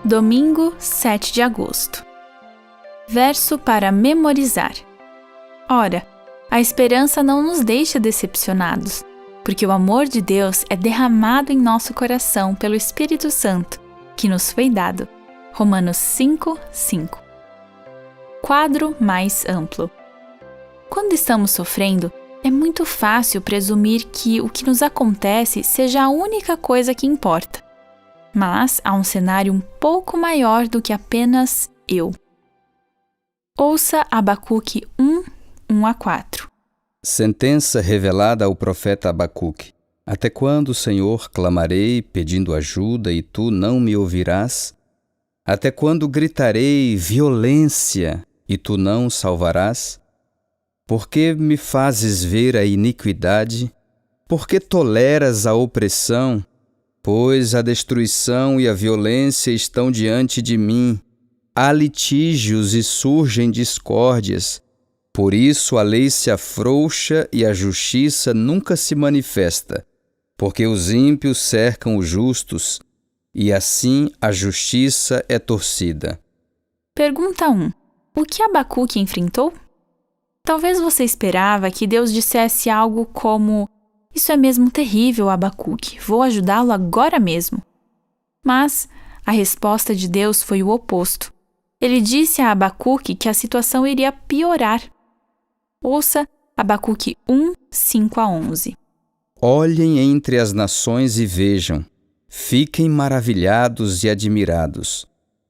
Domingo, 7 de agosto. Verso para memorizar. Ora, a esperança não nos deixa decepcionados, porque o amor de Deus é derramado em nosso coração pelo Espírito Santo, que nos foi dado. Romanos 5:5. Quadro mais amplo. Quando estamos sofrendo, é muito fácil presumir que o que nos acontece seja a única coisa que importa. Mas há um cenário um pouco maior do que apenas eu. Ouça Abacuque 1:1-4. Sentença revelada ao profeta Abacuque. Até quando, Senhor, clamarei pedindo ajuda e tu não me ouvirás? Até quando gritarei violência e tu não salvarás? Por que me fazes ver a iniquidade? Por que toleras a opressão? Pois a destruição e a violência estão diante de mim. Há litígios e surgem discórdias. Por isso a lei se afrouxa e a justiça nunca se manifesta, porque os ímpios cercam os justos, e assim a justiça é torcida. Pergunta 1. O que Abacuque enfrentou? Talvez você esperava que Deus dissesse algo como: "Isso é mesmo terrível, Abacuque, vou ajudá-lo agora mesmo." Mas a resposta de Deus foi o oposto. Ele disse a Abacuque que a situação iria piorar. Ouça Abacuque 1:5-11. Olhem entre as nações e vejam, fiquem maravilhados e admirados,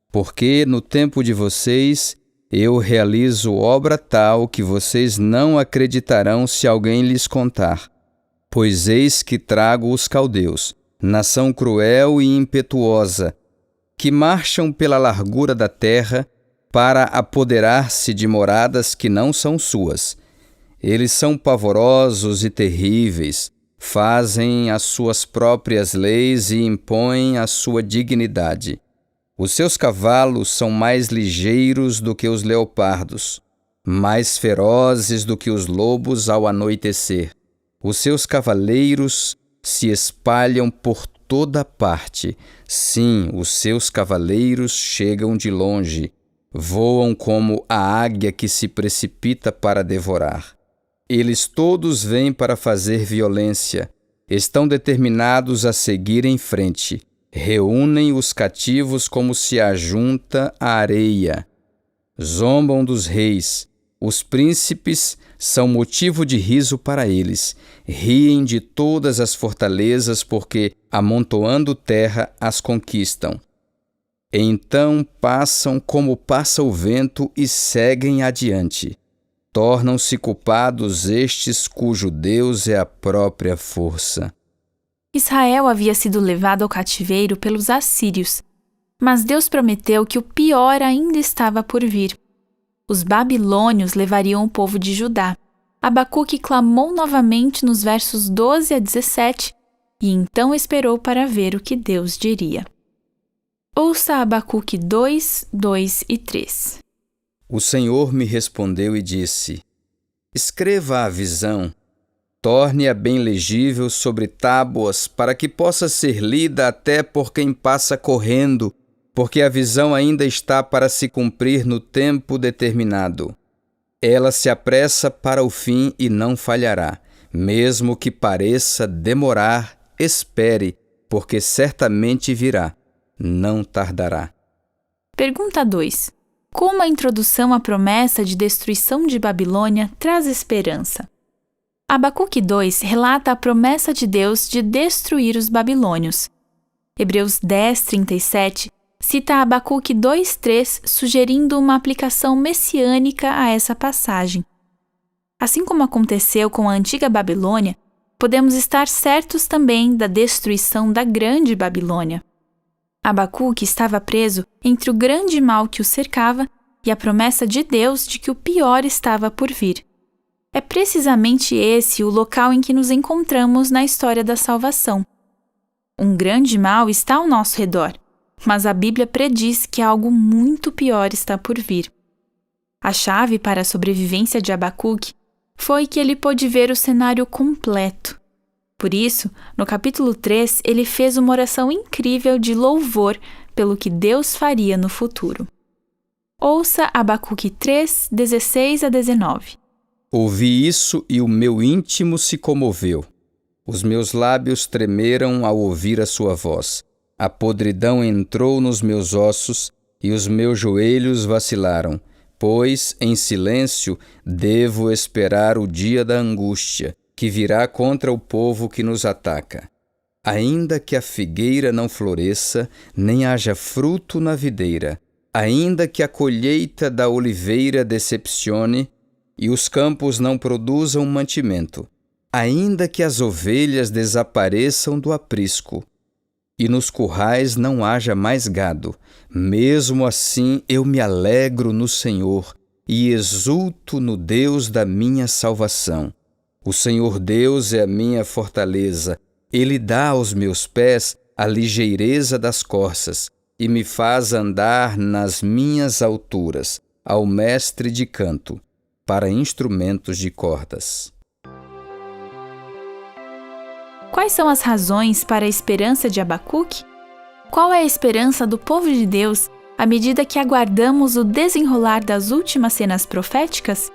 porque no tempo de vocês eu realizo obra tal que vocês não acreditarão se alguém lhes contar. Pois eis que trago os caldeus, nação cruel e impetuosa, que marcham pela largura da terra para apoderar-se de moradas que não são suas. Eles são pavorosos e terríveis, fazem as suas próprias leis e impõem a sua dignidade. Os seus cavalos são mais ligeiros do que os leopardos, mais ferozes do que os lobos ao anoitecer. Os seus cavaleiros se espalham por toda parte. Sim, os seus cavaleiros chegam de longe, voam como a águia que se precipita para devorar. Eles todos vêm para fazer violência, estão determinados a seguir em frente, reúnem os cativos como se ajunta a areia, zombam dos reis, os príncipes são motivo de riso para eles, riem de todas as fortalezas porque, amontoando terra, as conquistam. Então passam como passa o vento e seguem adiante. Tornam-se culpados estes cujo Deus é a própria força. Israel havia sido levado ao cativeiro pelos assírios, mas Deus prometeu que o pior ainda estava por vir. Os babilônios levariam o povo de Judá. Abacuque clamou novamente nos versos 12-17 e então esperou para ver o que Deus diria. Ouça Abacuque 2, 2 e 3. O Senhor me respondeu e disse: escreva a visão, torne-a bem legível sobre tábuas, para que possa ser lida até por quem passa correndo, porque a visão ainda está para se cumprir no tempo determinado. Ela se apressa para o fim e não falhará. Mesmo que pareça demorar, espere, porque certamente virá, não tardará. Pergunta 2. Como a introdução à promessa de destruição de Babilônia traz esperança? Abacuque 2 relata a promessa de Deus de destruir os babilônios. Hebreus 10:37 cita Abacuque 2:3, sugerindo uma aplicação messiânica a essa passagem. Assim como aconteceu com a antiga Babilônia, podemos estar certos também da destruição da grande Babilônia. Abacuque estava preso entre o grande mal que o cercava e a promessa de Deus de que o pior estava por vir. É precisamente esse o local em que nos encontramos na história da salvação. Um grande mal está ao nosso redor, mas a Bíblia prediz que algo muito pior está por vir. A chave para a sobrevivência de Abacuque foi que ele pôde ver o cenário completo. Por isso, no capítulo 3, ele fez uma oração incrível de louvor, pelo que Deus faria no futuro. Ouça Abacuque 3, 16 a 19. Ouvi isso e o meu íntimo se comoveu. Os meus lábios tremeram ao ouvir a sua voz. A podridão entrou nos meus ossos e os meus joelhos vacilaram, pois, em silêncio, devo esperar o dia da angústia, que virá contra o povo que nos ataca. Ainda que a figueira não floresça, nem haja fruto na videira, ainda que a colheita da oliveira decepcione e os campos não produzam mantimento, ainda que as ovelhas desapareçam do aprisco e nos currais não haja mais gado, mesmo assim eu me alegro no Senhor e exulto no Deus da minha salvação. O Senhor Deus é a minha fortaleza. Ele dá aos meus pés a ligeireza das corças e me faz andar nas minhas alturas, ao mestre de canto, para instrumentos de cordas. Quais são as razões para a esperança de Abacuque? Qual é a esperança do povo de Deus à medida que aguardamos o desenrolar das últimas cenas proféticas?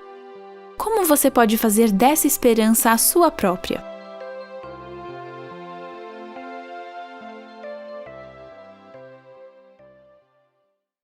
Como você pode fazer dessa esperança a sua própria?